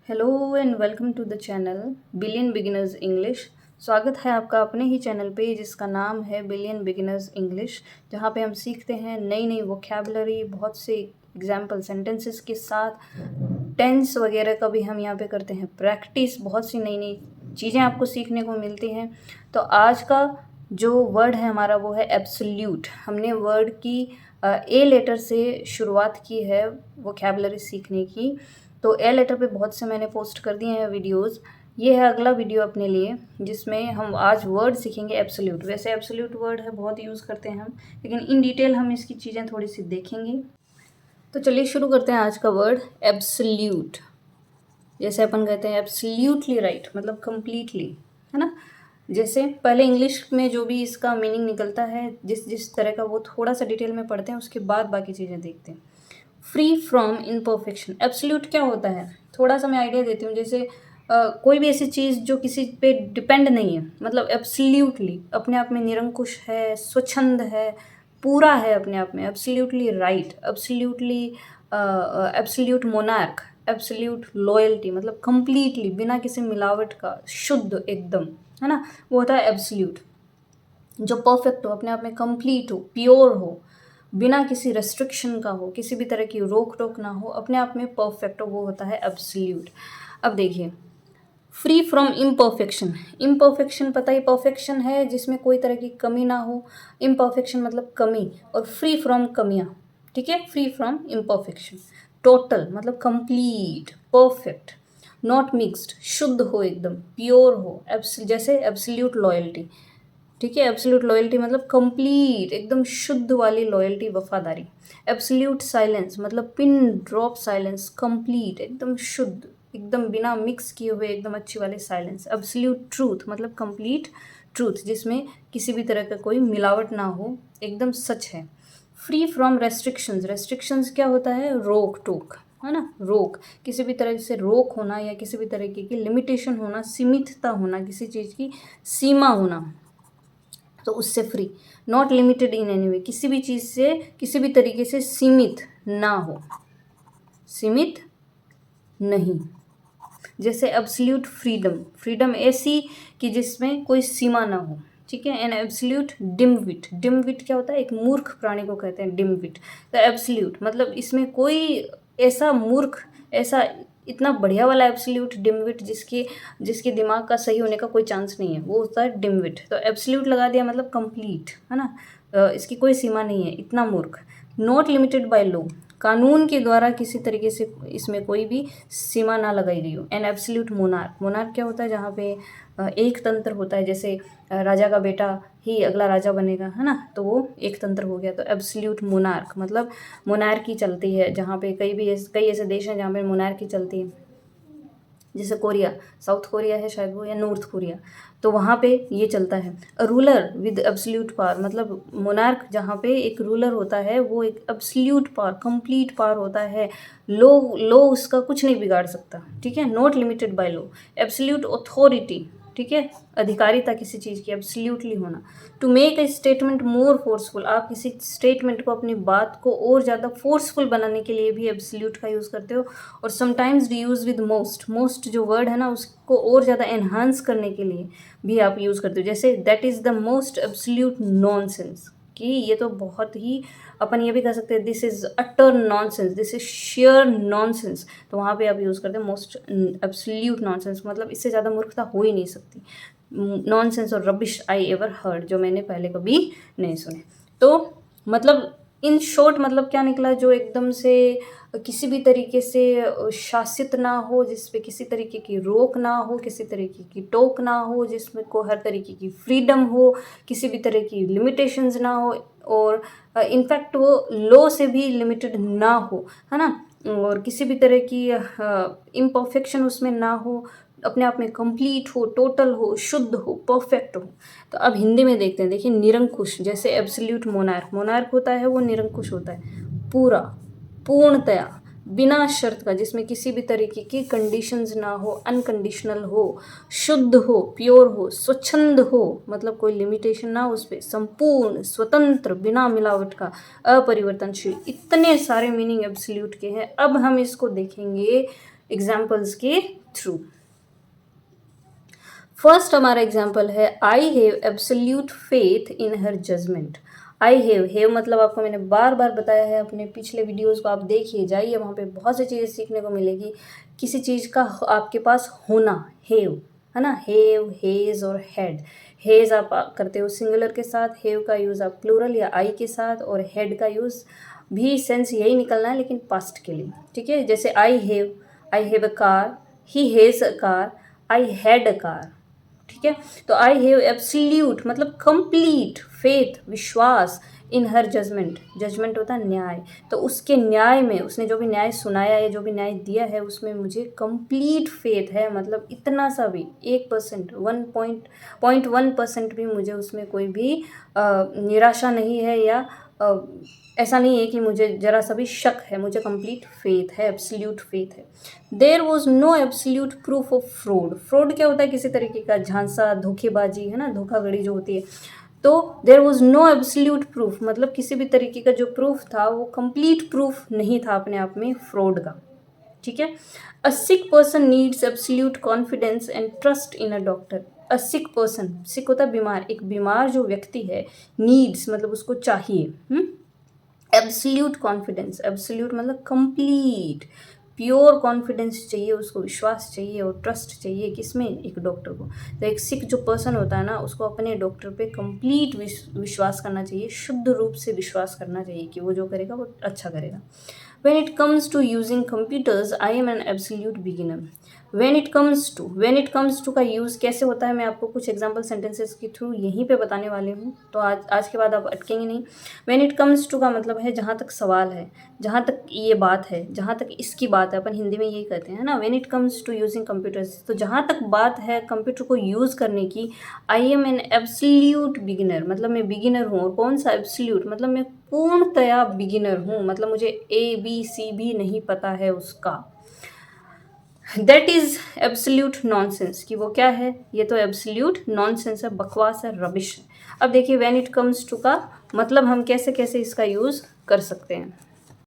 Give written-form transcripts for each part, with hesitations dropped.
Hello and welcome to the channel billion beginners English. स्वागत है आपका अपने ही चैनल पे जिसका नाम है बिलियन बिगिनर्स इंग्लिश, जहाँ पे हम सीखते हैं नई नई वोकैबुलरी, बहुत से एग्जाम्पल सेंटेंसेस के साथ टेंस वगैरह का भी हम यहाँ पे करते हैं प्रैक्टिस। बहुत सी नई नई चीज़ें आपको सीखने को मिलती हैं। तो आज का जो वर्ड है हमारा वो है एब्सोल्यूट। हमने वर्ड की ए लेटर से शुरुआत की है वोकैबुलरी सीखने की। तो ए लेटर पे बहुत से मैंने पोस्ट कर दिए हैं वीडियोस। ये है अगला वीडियो अपने लिए, जिसमें हम आज वर्ड सीखेंगे एब्सोल्यूट। वैसे एब्सोल्यूट वर्ड है, बहुत यूज़ करते हैं हम, लेकिन इन डिटेल हम इसकी चीज़ें थोड़ी सी देखेंगे। तो चलिए शुरू करते हैं आज का वर्ड एब्सोल्यूट। जैसे अपन कहते हैं एब्सोल्यूटली राइट, मतलब कंप्लीटली, है ना। जैसे पहले इंग्लिश में जो भी इसका मीनिंग निकलता है, जिस जिस तरह का, वो थोड़ा सा डिटेल में पढ़ते हैं, उसके बाद बाकी चीज़ें देखते हैं। Free from imperfection. एब्सोल्यूट क्या होता है, थोड़ा सा मैं आइडिया देती हूँ। जैसे कोई भी ऐसी चीज़ जो किसी पे डिपेंड नहीं है, मतलब एब्सोल्यूटली अपने आप में निरंकुश है, स्वच्छंद है, पूरा है अपने आप में। Absolutely right, absolutely absolute monarch, absolute loyalty, मतलब कंप्लीटली बिना किसी मिलावट का, शुद्ध एकदम, है ना, वो होता है एब्सोल्यूट। जो परफेक्ट हो, अपने आप में कंप्लीट हो, प्योर हो, बिना किसी रेस्ट्रिक्शन का हो, किसी भी तरह की रोक टोक ना हो, अपने आप में परफेक्ट हो, वो होता है एब्सोल्यूट। अब देखिए, फ्री फ्रॉम इम्परफेक्शन। इम्परफेक्शन पता ही, परफेक्शन है जिसमें कोई तरह की कमी ना हो। इम्परफेक्शन मतलब कमी, और फ्री फ्रॉम कमियाँ, ठीक है। Free from imperfection. टोटल मतलब कंप्लीट, परफेक्ट, नॉट मिक्स्ड, शुद्ध हो एकदम, प्योर हो। जैसे एब्सोल्यूट लॉयल्टी, ठीक है। एब्सोल्यूट लॉयल्टी मतलब कंप्लीट एकदम शुद्ध वाली लॉयल्टी, वफादारी। एब्सोल्यूट साइलेंस मतलब पिन ड्रॉप साइलेंस, कंप्लीट एकदम शुद्ध, एकदम बिना मिक्स किए हुए, एकदम अच्छी वाली साइलेंस। एब्सोल्यूट ट्रूथ मतलब कंप्लीट ट्रूथ, जिसमें किसी भी तरह का कोई मिलावट ना हो, एकदम सच है। Free from restrictions. रेस्ट्रिक्शंस क्या होता है, रोक टोक, है ना। रोक, किसी भी तरह से रोक होना, या किसी भी तरीके की लिमिटेशन होना, सीमितता होना, किसी चीज़ की सीमा होना, तो उससे free. Not limited in any way, किसी भी चीज़ से किसी भी तरीके से सीमित ना हो, सीमित नहीं। जैसे एब्सोल्यूट फ्रीडम, फ्रीडम ऐसी कि जिसमें कोई सीमा ना हो, ठीक है। And absolute डिमविट। डिमविट क्या होता है, एक मूर्ख प्राणी को कहते हैं डिमविट। तो एब्सोल्यूट मतलब इसमें कोई ऐसा मूर्ख, ऐसा इतना बढ़िया वाला एब्सोल्यूट डिमविट जिसकी जिसके दिमाग का सही होने का कोई चांस नहीं है, वो होता है डिमविट। तो एब्सोल्यूट लगा दिया मतलब कंप्लीट, है ना। इसकी कोई सीमा नहीं है, इतना मूर्ख। नॉट लिमिटेड बाय लॉ, कानून के द्वारा किसी तरीके से इसमें कोई भी सीमा ना लगाई गई हो। An absolute monarch. मोनार्क क्या होता है, जहाँ पे एक तंत्र होता है, जैसे राजा का बेटा ही अगला राजा बनेगा, है ना, तो वो एक तंत्र हो गया। तो एब्सोल्यूट मोनार्क मतलब मोनार्की चलती है, जहाँ पे कई ऐसे देश हैं जहाँ पे मोनार्की चलती है। जैसे कोरिया, साउथ कोरिया है शायद वो, या नॉर्थ कोरिया, तो वहाँ पे ये चलता है। रूलर विद एब्सोल्यूट पावर मतलब मोनार्क जहाँ पे एक रूलर होता है, वो एक एब्सोल्यूट पावर, कंप्लीट पावर होता है। लो लो उसका कुछ नहीं बिगाड़ सकता, ठीक है। Not limited by law. Absolute authority, ठीक है, अधिकारिता किसी चीज़ की, एब्सोल्यूटली होना। To make a statement more forceful, आप किसी स्टेटमेंट को, अपनी बात को और ज़्यादा फोर्सफुल बनाने के लिए भी एब्सोल्यूट का यूज़ करते हो। और sometimes use with most. Most जो वर्ड है ना, उसको और ज़्यादा एनहांस करने के लिए भी आप यूज़ करते हो। जैसे that is the most absolute nonsense, कि ये तो बहुत ही, अपन ये भी कह सकते हैं this is utter nonsense, this is share nonsense. तो वहाँ पे आप यूज़ करते हैं मोस्ट एब्सोल्यूट नॉनसेंस, मतलब इससे ज़्यादा मूर्खता हो ही नहीं सकती। नॉनसेंस और रबिश आई एवर हर्ड, जो मैंने पहले कभी नहीं सुने। तो मतलब इन शॉर्ट मतलब क्या निकला, जो एकदम से किसी भी तरीके से शासित ना हो, जिस पे किसी तरीके की रोक ना हो, किसी तरीके की टोक ना हो, जिसमें को हर तरीके की फ्रीडम हो, किसी भी तरह की लिमिटेशंस ना हो, और इनफैक्ट वो लॉ से भी लिमिटेड ना हो, है ना। और किसी भी तरह की इम्परफेक्शन उसमें ना हो, अपने आप में कंप्लीट हो, टोटल हो, शुद्ध हो, परफेक्ट हो। तो अब हिंदी में देखते हैं। देखिए, निरंकुश, जैसे एब्सोल्यूट मोनार्क। मोनार्क होता है वो निरंकुश होता है, पूरा, पूर्णतया, बिना शर्त का, जिसमें किसी भी तरीके की कंडीशंस ना हो, अनकंडीशनल हो, शुद्ध हो, प्योर हो, स्वच्छंद हो, मतलब कोई लिमिटेशन ना हो उस पर, संपूर्ण, स्वतंत्र, बिना मिलावट का, अपरिवर्तनशील। इतने सारे मीनिंग एब्सोल्यूट के हैं। अब हम इसको देखेंगे एग्जाम्पल्स के थ्रू। फर्स्ट हमारा एग्जाम्पल है I have absolute faith in her judgement. I have मतलब आपको मैंने बार बार बताया है, अपने पिछले वीडियोस को आप देखिए जाइए, वहाँ पे बहुत सी चीज़ें सीखने को मिलेगी। किसी चीज़ का आपके पास होना, हैव, है ना, हैव, हेज और हैड। हेज आप करते हो सिंगुलर के साथ, हैव का यूज़ आप प्लूरल या आई के साथ, और हैड का यूज़ भी सेंस यही निकलना है लेकिन पास्ट के लिए, ठीक है। जैसे I have a car, he has a car, I had a car, ठीक है। तो आई हैव एब्सोल्यूट मतलब कंप्लीट फेथ, विश्वास, इन हर जजमेंट। जजमेंट होता है न्याय, तो उसके न्याय में, उसने जो भी न्याय सुनाया है, जो भी न्याय दिया है, उसमें मुझे कंप्लीट फेथ है। मतलब इतना सा भी 1%, 1.1% भी मुझे उसमें कोई भी निराशा नहीं है, या ऐसा नहीं है कि मुझे ज़रा सा भी शक है, मुझे कंप्लीट फेथ है, एब्सोल्यूट फेथ है। There was no absolute proof of fraud. Fraud क्या होता है? किसी तरीके का झांसा, धोखेबाजी, है ना, धोखाधड़ी जो होती है। तो there was no absolute proof मतलब किसी भी तरीके का जो प्रूफ था वो कंप्लीट प्रूफ नहीं था अपने आप में फ्रॉड का, ठीक है। A sick person needs absolute confidence and trust in a doctor. A sick person, sick होता है बीमार, एक बीमार जो व्यक्ति है, नीड्स मतलब उसको चाहिए एब्सोल्यूट कॉन्फिडेंस, एब्सोल्यूट मतलब कंप्लीट प्योर कॉन्फिडेंस चाहिए, उसको विश्वास चाहिए और ट्रस्ट चाहिए, किसमें? एक डॉक्टर को। तो एक सिक जो पर्सन होता है ना, उसको अपने डॉक्टर पे कंप्लीट विश्वास करना चाहिए, शुद्ध रूप से विश्वास करना चाहिए कि वो जो करेगा वो अच्छा करेगा। When it comes to using computers, I am an absolute beginner. When it comes to का यूज़ कैसे होता है, मैं आपको कुछ एग्जाम्पल सेंटेंसेस के थ्रू यहीं पे बताने वाले हूँ, तो आज के बाद आप अटकेंगे नहीं। When it comes to का मतलब है जहाँ तक सवाल है, जहाँ तक ये बात है, जहाँ तक इसकी बात है, अपन हिंदी में यही कहते हैं ना, When it comes to using computers, तो जहाँ तक बात है कंप्यूटर को यूज़ करने की, I am an absolute beginner मतलब मैं बिगिनर हूँ। और कौन सा एब्सोल्यूट मतलब मैं पूर्णतया बिगिनर हूँ, मतलब मुझे ABC भी नहीं पता है उसका। दैट इज़ एब्सोल्यूट नॉनसेंस, कि वो क्या है? ये तो एब्सोल्यूट नॉनसेंस है, बकवास है, रबिश है। अब देखिए व्हेन इट कम्स टू का मतलब हम कैसे कैसे इसका यूज़ कर सकते हैं।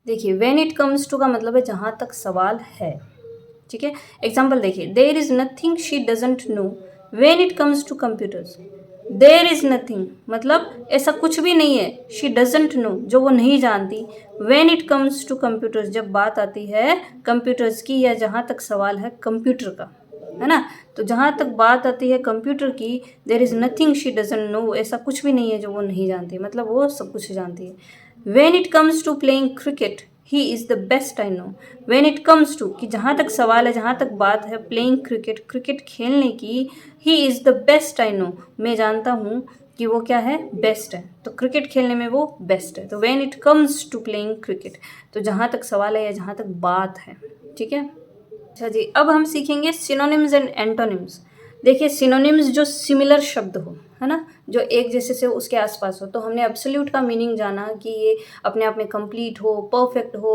देखिए व्हेन इट कम्स टू का मतलब है जहाँ तक सवाल है, ठीक है। एग्जाम्पल देखिए, there is nothing she doesn't know when it comes to computers. There is nothing मतलब ऐसा कुछ भी नहीं है, शी डजंट नो जो वो नहीं जानती, when it comes to computers जब बात आती है कंप्यूटर्स की, या जहाँ तक सवाल है कंप्यूटर का, है ना। तो जहाँ तक बात आती है कंप्यूटर की, there is nothing she doesn't know ऐसा कुछ भी नहीं है जो वो नहीं जानती, मतलब वो सब कुछ जानती है। When it comes to playing cricket, he is the best I know. When it comes to कि जहाँ तक सवाल है, जहाँ तक बात है प्लेइंग क्रिकेट, क्रिकेट खेलने की, ही is the best I no मैं जानता हूँ कि वो क्या है? बेस्ट है। तो क्रिकेट खेलने में वो बेस्ट है। तो when it comes to playing cricket, तो जहाँ तक सवाल है या जहाँ तक बात है, ठीक है। अच्छा जी, अब हम सीखेंगे सिनोनिम्स एंड एंटोनिम्स। देखिए सिनोनिम्स जो सिमिलर शब्द हो, है ना, जो एक जैसे से उसके आसपास हो। तो हमने एब्सोल्यूट का मीनिंग जाना कि ये अपने आप में कंप्लीट हो, परफेक्ट हो,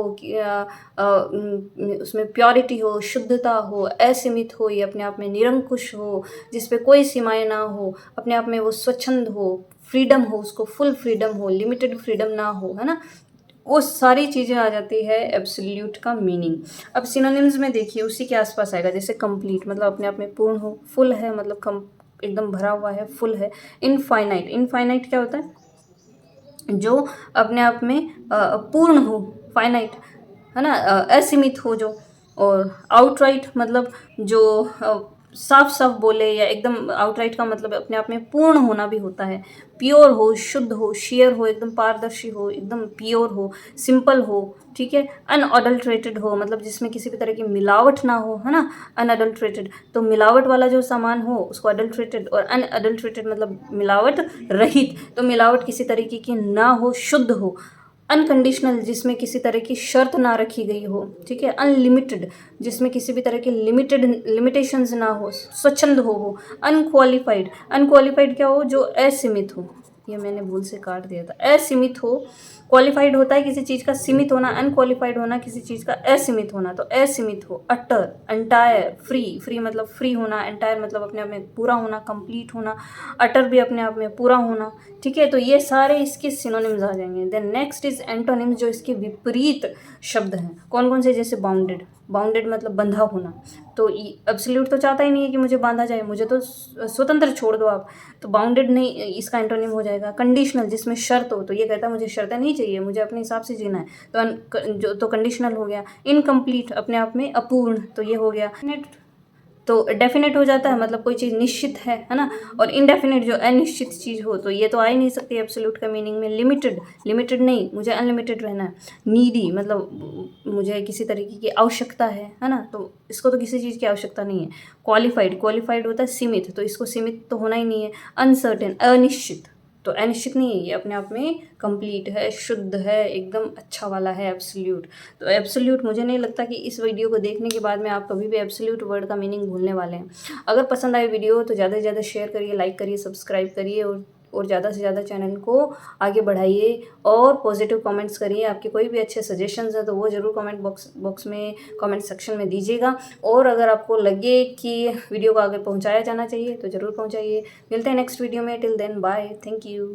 उसमें प्योरिटी हो, शुद्धता हो, असीमित हो, ये अपने आप में निरंकुश हो, जिस पे कोई सीमाएं ना हो, अपने आप में वो स्वच्छंद हो, फ्रीडम हो, उसको फुल फ्रीडम हो, लिमिटेड फ्रीडम ना हो, है ना। वो सारी चीज़ें आ जाती है एब्सोल्यूट का मीनिंग। अब सिनोनिम्स में देखिए उसी के आसपास आएगा, जैसे कंप्लीट मतलब अपने आप में पूर्ण हो, फुल है मतलब कम एकदम भरा हुआ है, फुल है। इनफाइनाइट, इनफाइनाइट क्या होता है? जो अपने आप में पूर्ण हो, फाइनाइट, है ना, असीमित हो जो। और आउटराइट मतलब जो साफ साफ बोले, या एकदम आउटराइट का मतलब अपने आप में पूर्ण होना भी होता है। प्योर हो, शुद्ध हो, शेयर हो, एकदम पारदर्शी हो, एकदम प्योर हो, सिंपल हो, ठीक है। अनअडल्ट्रेटेड हो मतलब जिसमें किसी भी तरह की मिलावट ना हो, है ना, अनअडल्ट्रेटेड। तो मिलावट वाला जो सामान हो उसको अडल्ट्रेटेड, और अनअडल्ट्रेटेड मतलब मिलावट रहित, तो मिलावट किसी तरीके की ना हो, शुद्ध हो। अनकंडीशनल जिसमें किसी तरह की शर्त ना रखी गई हो, ठीक है। अनलिमिटेड जिसमें किसी भी तरह के लिमिटेशंस ना हो, स्वच्छंद हो वो। अनक्वालिफाइड, अनक्वालिफाइड क्या हो? जो असीमित हो, ये मैंने भूल से काट दिया था, असीमित हो। क्वालिफाइड होता है किसी चीज़ का सीमित होना, अनक्वालिफाइड होना किसी चीज़ का असीमित होना। तो असीमित हो। अटर, एंटायर, फ्री, फ्री मतलब फ्री होना, एंटायर मतलब अपने आप में पूरा होना, कंप्लीट होना, अटर भी अपने आप में पूरा होना, ठीक है। तो ये सारे इसके सिनोनिम्स आ जाएंगे। देन नेक्स्ट इज एंटोनिम्स, जो इसके विपरीत शब्द हैं। कौन कौन से? जैसे बाउंडेड, बाउंडेड मतलब बंधा होना। तो एब्सोल्यूट तो चाहता ही नहीं है कि मुझे बांधा जाए, मुझे तो स्वतंत्र छोड़ दो आप। तो बाउंडेड नहीं, इसका एंटोनिम हो जाएगा कंडीशनल, जिसमें शर्त हो। तो ये कहता है मुझे शर्तें नहीं चाहिए, मुझे अपने हिसाब से जीना है। तो कंडीशनल हो गया। इनकम्प्लीट अपने आप में अपूर्ण, तो ये हो गया। तो डेफिनेट हो जाता है मतलब कोई चीज़ निश्चित है ना। और इनडेफिनेट जो अनिश्चित चीज़ हो, तो ये तो आ ही नहीं सकती एब्सोल्यूट का मीनिंग में। लिमिटेड, लिमिटेड नहीं, मुझे अनलिमिटेड रहना है। नीडी मतलब मुझे किसी तरीके की आवश्यकता है ना, तो इसको तो किसी चीज़ की आवश्यकता नहीं है। क्वालिफाइड, क्वालिफाइड होता है सीमित, तो इसको सीमित तो होना ही नहीं है। अनसर्टेन, अनिश्चित, तो अनिश्चित नहीं है, ये अपने आप में कंप्लीट है, शुद्ध है, एकदम अच्छा वाला है एब्सोल्यूट। तो एब्सोल्यूट, मुझे नहीं लगता कि इस वीडियो को देखने के बाद में आप कभी भी एब्सोल्यूट वर्ड का मीनिंग भूलने वाले हैं। अगर पसंद आए वीडियो तो ज़्यादा से ज़्यादा शेयर करिए, लाइक करिए, सब्सक्राइब करिए और ज़्यादा से ज़्यादा चैनल को आगे बढ़ाइए और पॉजिटिव कमेंट्स करिए। आपके कोई भी अच्छे सजेशंस हैं तो वो ज़रूर कमेंट बॉक्स में, कमेंट सेक्शन में दीजिएगा। और अगर आपको लगे कि वीडियो को आगे पहुंचाया जाना चाहिए तो ज़रूर पहुंचाइए। मिलते हैं नेक्स्ट वीडियो में। Till then bye, thank you.